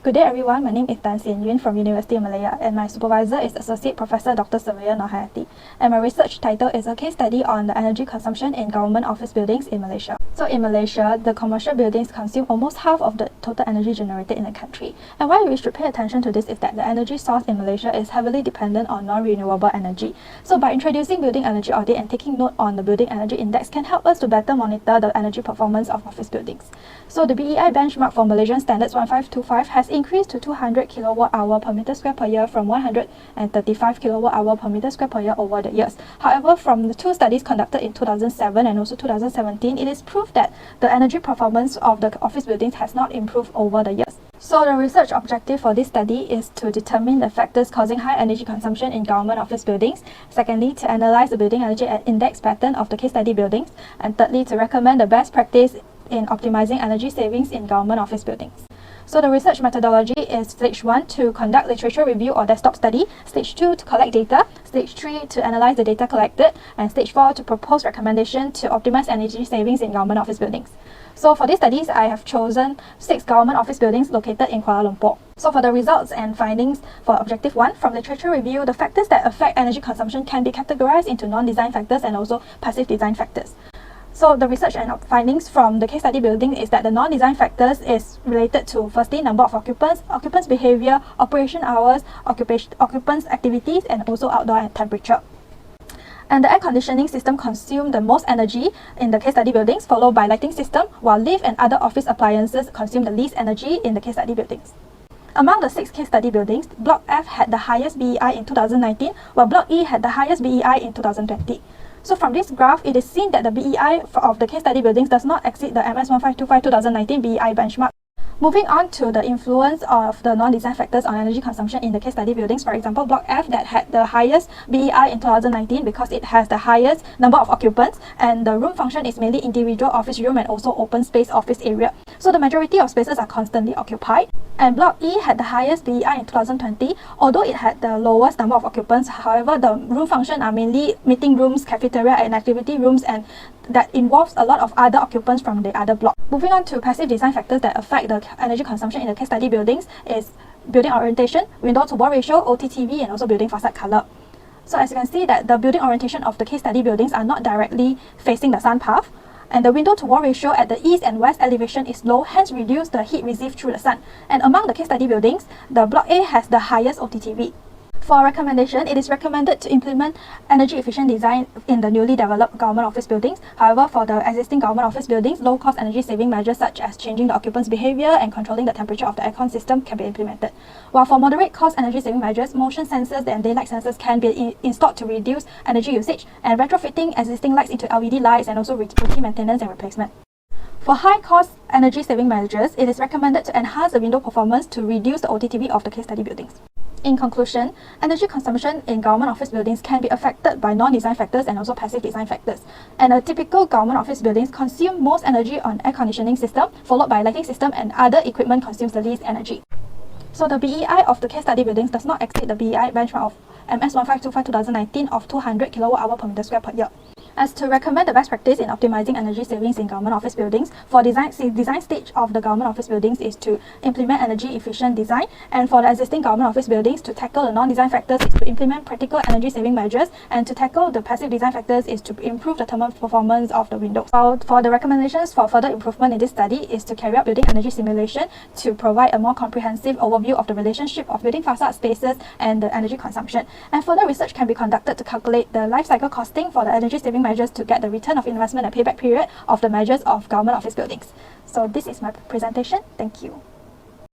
Good day everyone, my name is Xian from University of Malaya and my supervisor is Associate Professor Dr. Surveyor Nurhayati, and my research title is a case study on the energy consumption in government office buildings in Malaysia. So in Malaysia, the commercial buildings consume almost half of the total energy generated in the country, and why we should pay attention to this is that the energy source in Malaysia is heavily dependent on non-renewable energy. So by introducing building energy audit and taking note on the building energy index can help us to better monitor the energy performance of office buildings. So the BEI benchmark for Malaysian Standards 1525 has increased to 200 kWh per meter square per year from 135 kWh per meter square per year over the years. However, from the two studies conducted in 2007 and also 2017, it is proved that the energy performance of the office buildings has not improved over the years. So the research objective for this study is to determine the factors causing high energy consumption in government office buildings. Secondly, to analyze the building energy index pattern of the case study buildings. And thirdly, to recommend the best practice in optimizing energy savings in government office buildings. So the research methodology is Stage 1 to conduct literature review or desktop study, Stage 2 to collect data, Stage 3 to analyze the data collected, and Stage 4 to propose recommendation to optimize energy savings in government office buildings. So for these studies, I have chosen 6 government office buildings located in Kuala Lumpur. So for the results and findings for Objective 1, from literature review, the factors that affect energy consumption can be categorized into non-design factors and also passive design factors. So the research and findings from the case study building is that the non-design factors is related to firstly number of occupants, occupants' behavior, operation hours, occupants' activities, and also outdoor temperature. And the air conditioning system consumed the most energy in the case study buildings, followed by lighting system, while lift and other office appliances consume the least energy in the case study buildings. Among the 6 case study buildings, Block F had the highest BEI in 2019, while Block E had the highest BEI in 2020. So from this graph, it is seen that the BEI of the case study buildings does not exceed the MS 1525 2019 BEI benchmark. Moving on to the influence of the non-design factors on energy consumption in the case study buildings, for example, Block F that had the highest BEI in 2019 because it has the highest number of occupants, and the room function is mainly individual office room and also open space office area. So the majority of spaces are constantly occupied. And Block E had the highest BEI in 2020, although it had the lowest number of occupants. However, the room function are mainly meeting rooms, cafeteria and activity rooms, and that involves a lot of other occupants from the other block. Moving on to passive design factors that affect the energy consumption in the case study buildings is building orientation, window to wall ratio, OTTV, and also building facade color. So as you can see that the building orientation of the case study buildings are not directly facing the sun path, and the window to wall ratio at the east and west elevation is low, hence reduce the heat received through the sun. And among the case study buildings, the Block A has the highest OTTV. For recommendation, it is recommended to implement energy efficient design in the newly developed government office buildings. However, for the existing government office buildings, low-cost energy saving measures such as changing the occupants' behavior and controlling the temperature of the aircon system can be implemented. While for moderate-cost energy saving measures, motion sensors and daylight sensors can be installed to reduce energy usage, and retrofitting existing lights into LED lights and also routine maintenance and replacement. For high-cost energy saving measures, it is recommended to enhance the window performance to reduce the OTTV of the case study buildings. In conclusion, energy consumption in government office buildings can be affected by non-design factors and also passive design factors. And a typical government office buildings consume most energy on air conditioning system, followed by lighting system, and other equipment consumes the least energy. So the BEI of the case study buildings does not exceed the BEI benchmark of MS 1525 2019 of 200 kWh per meter square per year. As to recommend the best practice in optimizing energy savings in government office buildings, for design stage of the government office buildings is to implement energy efficient design, and for the existing government office buildings, to tackle the non-design factors is to implement practical energy saving measures, and to tackle the passive design factors is to improve the thermal performance of the windows. For the recommendations for further improvement in this study is to carry out building energy simulation to provide a more comprehensive overview of the relationship of building facade spaces and the energy consumption. And further research can be conducted to calculate the life cycle costing for the energy saving measures to get the return of investment and payback period of the measures of government office buildings. So this is my presentation. Thank you.